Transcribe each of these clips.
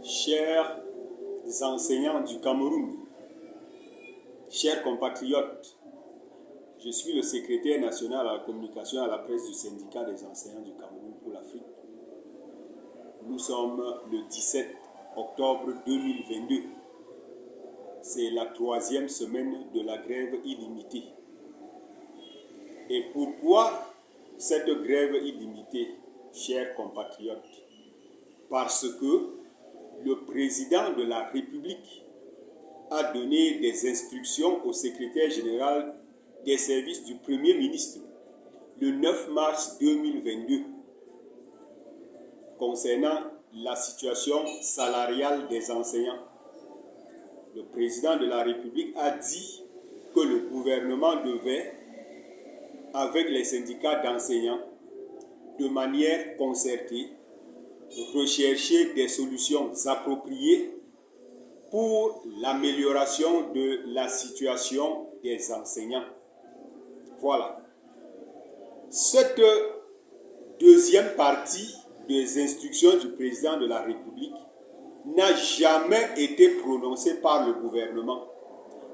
Chers enseignants du Cameroun, chers compatriotes, je suis le secrétaire national à la communication et à la presse du syndicat des enseignants du Cameroun pour l'Afrique. Nous sommes le 17 octobre 2022. C'est la 3e semaine de la grève illimitée. Et pourquoi cette grève illimitée, chers compatriotes? Parce que le président de la République a donné des instructions au secrétaire général des services du Premier ministre le 9 mars 2022 concernant la situation salariale des enseignants. Le président de la République a dit que le gouvernement devait, avec les syndicats d'enseignants, de manière concertée, rechercher des solutions appropriées pour l'amélioration de la situation des enseignants. Voilà. Cette deuxième partie des instructions du président de la République n'a jamais été prononcée par le gouvernement.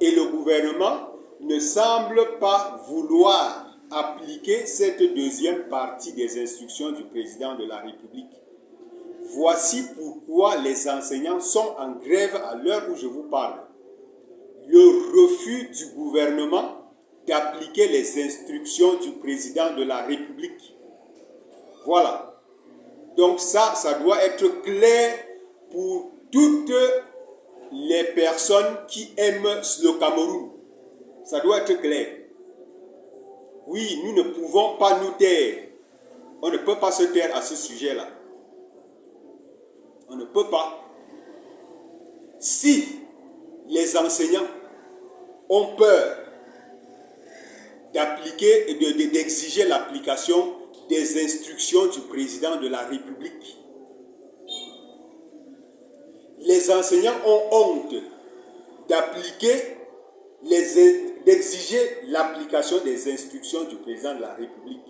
Et le gouvernement ne semble pas vouloir appliquer cette deuxième partie des instructions du président de la République. Voici pourquoi les enseignants sont en grève à l'heure où je vous parle. Le refus du gouvernement d'appliquer les instructions du président de la République. Voilà. Donc ça doit être clair pour toutes les personnes qui aiment le Cameroun. Ça doit être clair. Oui, nous ne pouvons pas nous taire. On ne peut pas se taire à ce sujet-là. On ne peut pas. Si les enseignants ont peur d'appliquer et d'exiger l'application des instructions du président de la République, les enseignants ont honte d'exiger l'application des instructions du président de la République.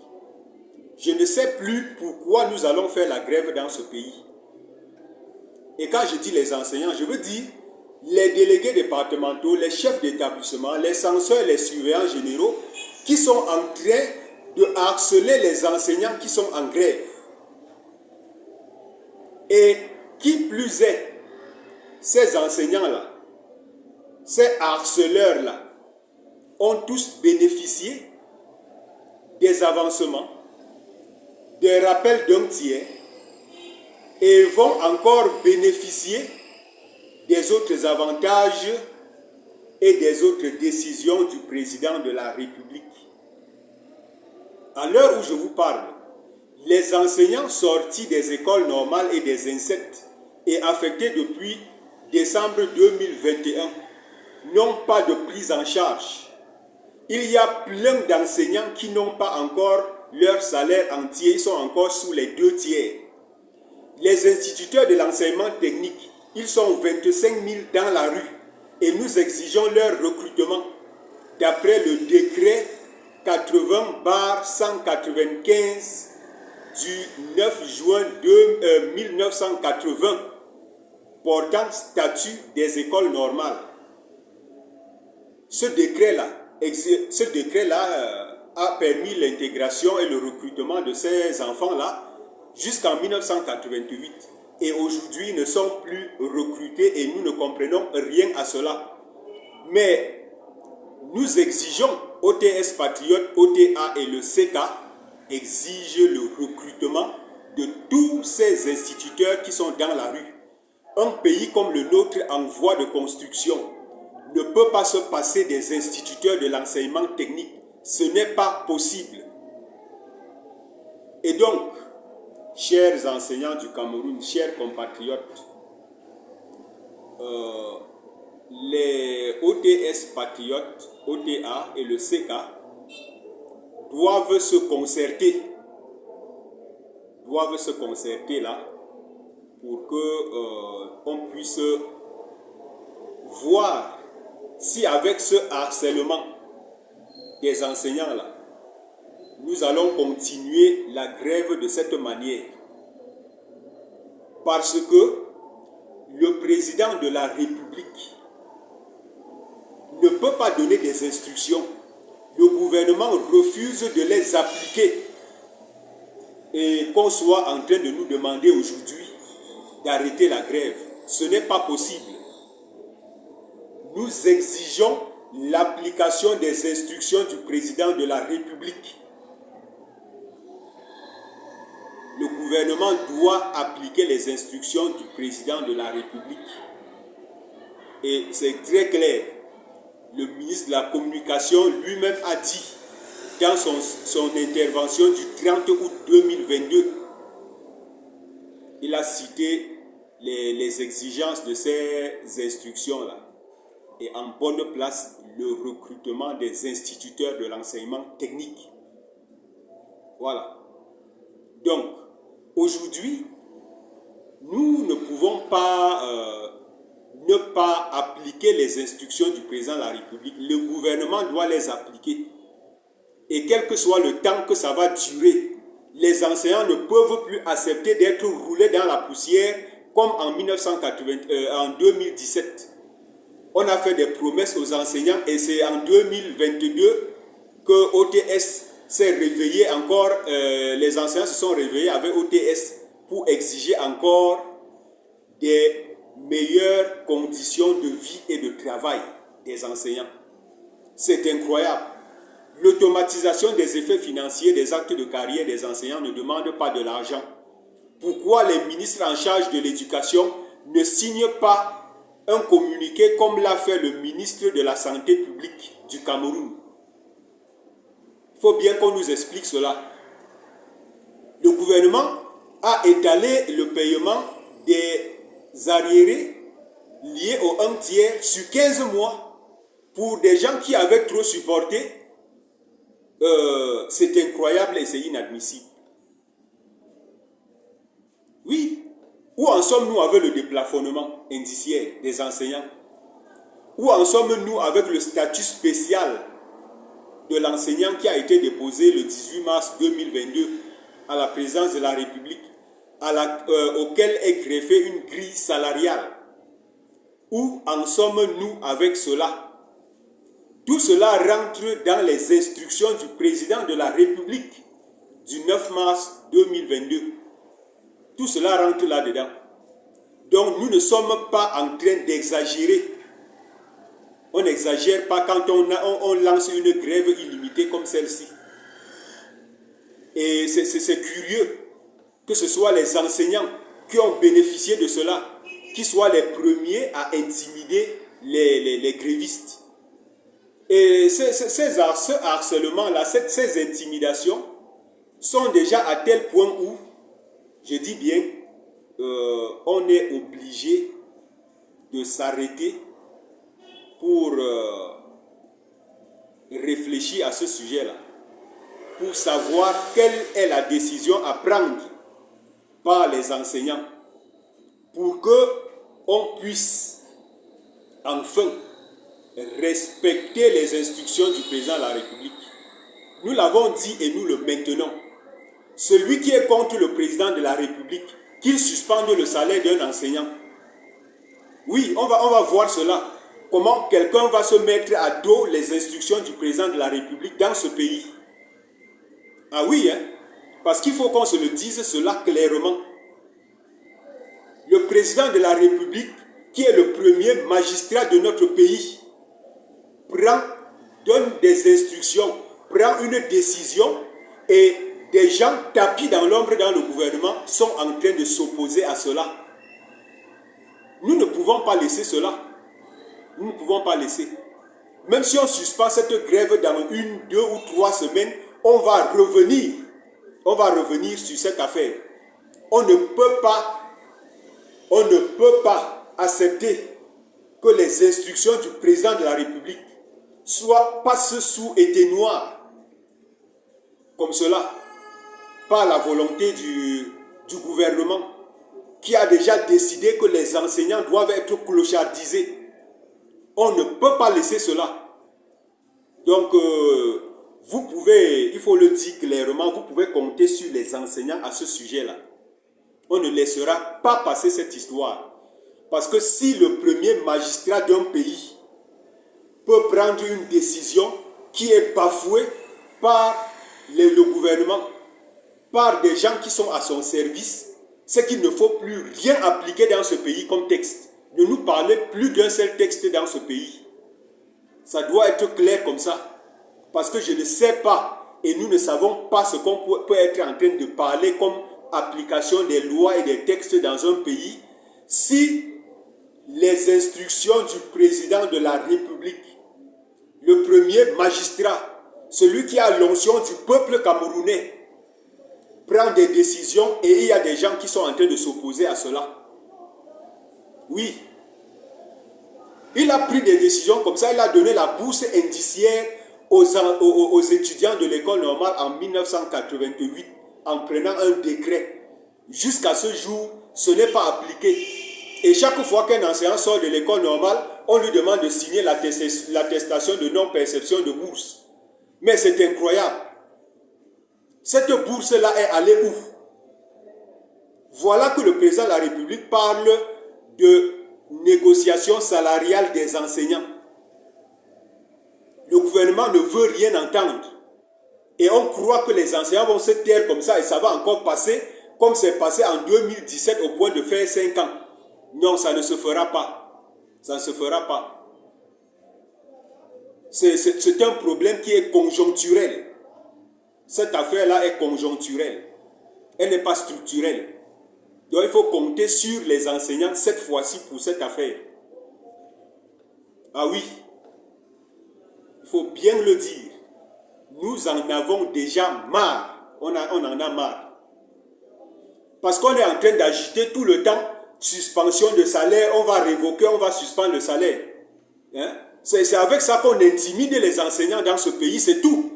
Je ne sais plus pourquoi nous allons faire la grève dans ce pays. Et quand je dis les enseignants, je veux dire les délégués départementaux, les chefs d'établissement, les censeurs, les surveillants généraux qui sont en train de harceler les enseignants qui sont en grève. Et qui plus est, ces enseignants-là, ces harceleurs-là, ont tous bénéficié des avancements, des rappels d'un tiers, et vont encore bénéficier des autres avantages et des autres décisions du président de la République. À l'heure où je vous parle, les enseignants sortis des écoles normales et des INSET et affectés depuis décembre 2021 n'ont pas de prise en charge. Il y a plein d'enseignants qui n'ont pas encore leur salaire entier, ils sont encore sous les 2 tiers. Les instituteurs de l'enseignement technique, ils sont 25 000 dans la rue et nous exigeons leur recrutement d'après le décret 80/195 du 9 juin 1980 portant statut des écoles normales. Ce décret-là a permis l'intégration et le recrutement de ces enfants-là jusqu'en 1988. Et aujourd'hui, ils ne sont plus recrutés et nous ne comprenons rien à cela. Mais nous exigeons, OTS Patriote, OTA et le CK exigent le recrutement de tous ces instituteurs qui sont dans la rue. Un pays comme le nôtre en voie de construction ne peut pas se passer des instituteurs de l'enseignement technique. Ce n'est pas possible. Et donc, chers enseignants du Cameroun, chers compatriotes, les OTS Patriotes, OTA et le CK doivent se concerter là pour que on puisse voir si avec ce harcèlement des enseignants là, nous allons continuer la grève de cette manière. Parce que le président de la République ne peut pas donner des instructions. Le gouvernement refuse de les appliquer. Et qu'on soit en train de nous demander aujourd'hui d'arrêter la grève, ce n'est pas possible. Nous exigeons l'application des instructions du président de la République. Le gouvernement doit appliquer les instructions du président de la République. Et c'est très clair. Le ministre de la Communication lui-même a dit dans son intervention du 30 août 2022, il a cité les exigences de ces instructions-là. Et en bonne place, le recrutement des instituteurs de l'enseignement technique. Voilà. Donc, aujourd'hui, nous ne pouvons pas ne pas appliquer les instructions du président de la République. Le gouvernement doit les appliquer. Et quel que soit le temps que ça va durer, les enseignants ne peuvent plus accepter d'être roulés dans la poussière comme en 2017. On a fait des promesses aux enseignants et c'est en 2022 que OTS s'est réveillé encore, les enseignants se sont réveillés avec OTS pour exiger encore des meilleures conditions de vie et de travail des enseignants. C'est incroyable. L'automatisation des effets financiers des actes de carrière des enseignants ne demande pas de l'argent. Pourquoi les ministres en charge de l'éducation ne signent pas un communiqué comme l'a fait le ministre de la Santé publique du Cameroun? Il faut bien qu'on nous explique cela. Le gouvernement a étalé le paiement des arriérés liés au 1 tiers sur 15 mois pour des gens qui avaient trop supporté. C'est incroyable et c'est inadmissible. Oui, où en sommes-nous avec le déplafonnement indiciaire des enseignants? Où en sommes-nous avec le statut spécial de l'enseignant qui a été déposé le 18 mars 2022 à la présidence de la République, auquel est greffée une grille salariale? Où en sommes-nous avec cela? Tout cela rentre dans les instructions du président de la République du 9 mars 2022. Tout cela rentre là-dedans. Donc nous ne sommes pas en train d'exagérer. On n'exagère pas quand on lance une grève illimitée comme celle-ci. Et c'est curieux que ce soit les enseignants qui ont bénéficié de cela, qui soient les premiers à intimider les grévistes. Et ce harcèlement-là, ces intimidations sont déjà à tel point où, je dis bien, on est obligé de s'arrêter pour réfléchir à ce sujet-là, pour savoir quelle est la décision à prendre par les enseignants pour qu'on puisse enfin respecter les instructions du président de la République. Nous l'avons dit et nous le maintenons. Celui qui est contre le président de la République, qu'il suspende le salaire d'un enseignant. Oui, on va voir cela. Comment quelqu'un va se mettre à dos les instructions du président de la République dans ce pays. Ah oui, hein? Parce qu'il faut qu'on se le dise cela clairement. Le président de la République, qui est le premier magistrat de notre pays, donne des instructions, prend une décision et des gens tapis dans l'ombre dans le gouvernement sont en train de s'opposer à cela. Nous ne pouvons pas laisser cela. Nous ne pouvons pas laisser. Même si on suspend cette grève dans 1, 2 ou 3 semaines, on va revenir. On va revenir sur cette affaire. On ne peut pas accepter que les instructions du président de la République passent sous été noir comme cela, par la volonté du gouvernement qui a déjà décidé que les enseignants doivent être clochardisés. On ne peut pas laisser cela. Donc, vous pouvez, il faut le dire clairement, vous pouvez compter sur les enseignants à ce sujet-là. On ne laissera pas passer cette histoire. Parce que si le premier magistrat d'un pays peut prendre une décision qui est bafouée par le gouvernement, par des gens qui sont à son service, c'est qu'il ne faut plus rien appliquer dans ce pays comme texte. Ne nous parlez plus d'un seul texte dans ce pays. Ça doit être clair comme ça. Parce que je ne sais pas et nous ne savons pas ce qu'on peut être en train de parler comme application des lois et des textes dans un pays si les instructions du président de la République, le premier magistrat, celui qui a l'onction du peuple camerounais, prend des décisions et il y a des gens qui sont en train de s'opposer à cela. Oui. Il a pris des décisions comme ça, il a donné la bourse indiciaire aux étudiants de l'école normale en 1988 en prenant un décret. Jusqu'à ce jour, ce n'est pas appliqué. Et chaque fois qu'un enseignant sort de l'école normale, on lui demande de signer l'attestation de non-perception de bourse. Mais c'est incroyable. Cette bourse-là est allée où? Voilà que le président de la République parle de négociation salariale des enseignants. Le gouvernement ne veut rien entendre. Et on croit que les enseignants vont se taire comme ça et ça va encore passer comme c'est passé en 2017 au point de faire 5 ans. Non, ça ne se fera pas. Ça ne se fera pas. C'est un problème qui est conjoncturel. Cette affaire-là est conjoncturelle. Elle n'est pas structurelle. Donc il faut compter sur les enseignants cette fois-ci pour cette affaire. Ah oui, il faut bien le dire. Nous en avons déjà marre. On en a marre. Parce qu'on est en train d'agiter tout le temps suspension de salaire, on va révoquer, on va suspendre le salaire. Hein? C'est avec ça qu'on intimide les enseignants dans ce pays, c'est tout.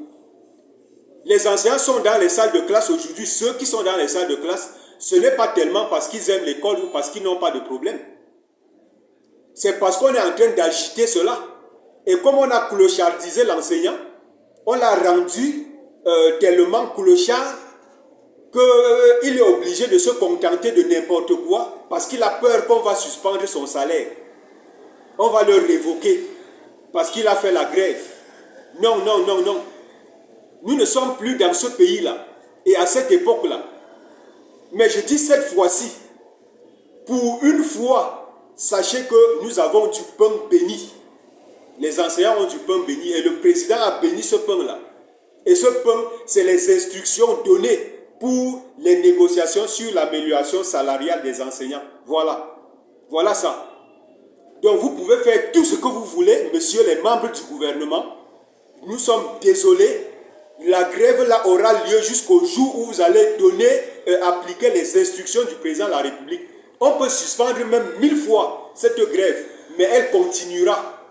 Les enseignants sont dans les salles de classe aujourd'hui. Ceux qui sont dans les salles de classe, ce n'est pas tellement parce qu'ils aiment l'école ou parce qu'ils n'ont pas de problème. C'est parce qu'on est en train d'agiter cela. Et comme on a clochardisé l'enseignant, on l'a rendu tellement clochard qu'il est obligé de se contenter de n'importe quoi parce qu'il a peur qu'on va suspendre son salaire. On va le révoquer parce qu'il a fait la grève. Non, non, non, non. Nous ne sommes plus dans ce pays-là et à cette époque-là. Mais je dis cette fois-ci, pour une fois, sachez que nous avons du pain béni. Les enseignants ont du pain béni et le président a béni ce pain-là. Et ce pain, c'est les instructions données pour les négociations sur l'amélioration salariale des enseignants. Voilà. Voilà ça. Donc vous pouvez faire tout ce que vous voulez, messieurs les membres du gouvernement. Nous sommes désolés. La grève là aura lieu jusqu'au jour où vous allez appliquer les instructions du président de la République. On peut suspendre même 1000 fois cette grève, mais elle continuera.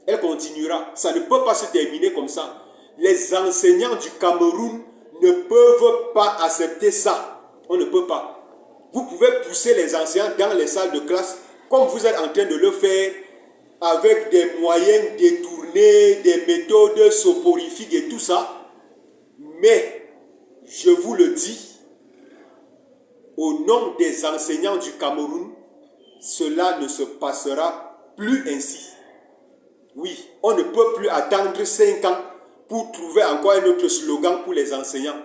Elle continuera. Ça ne peut pas se terminer comme ça. Les enseignants du Cameroun ne peuvent pas accepter ça. On ne peut pas. Vous pouvez pousser les enseignants dans les salles de classe comme vous êtes en train de le faire avec des moyens détournés, des méthodes soporifiques et tout ça. Mais, je vous le dis, au nom des enseignants du Cameroun, cela ne se passera plus ainsi. Oui, on ne peut plus attendre 5 ans pour trouver encore un autre slogan pour les enseignants.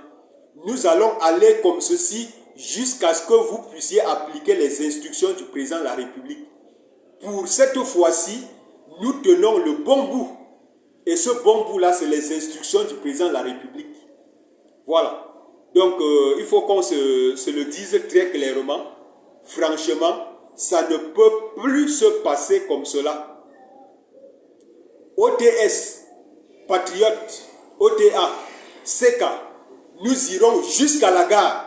Nous allons aller comme ceci jusqu'à ce que vous puissiez appliquer les instructions du président de la République. Pour cette fois-ci, nous tenons le bon bout. Et ce bon bout-là, c'est les instructions du président de la République. Voilà. Donc, il faut qu'on se le dise très clairement. Franchement, ça ne peut plus se passer comme cela. OTS, Patriote, OTA, SECA, nous irons jusqu'à la gare.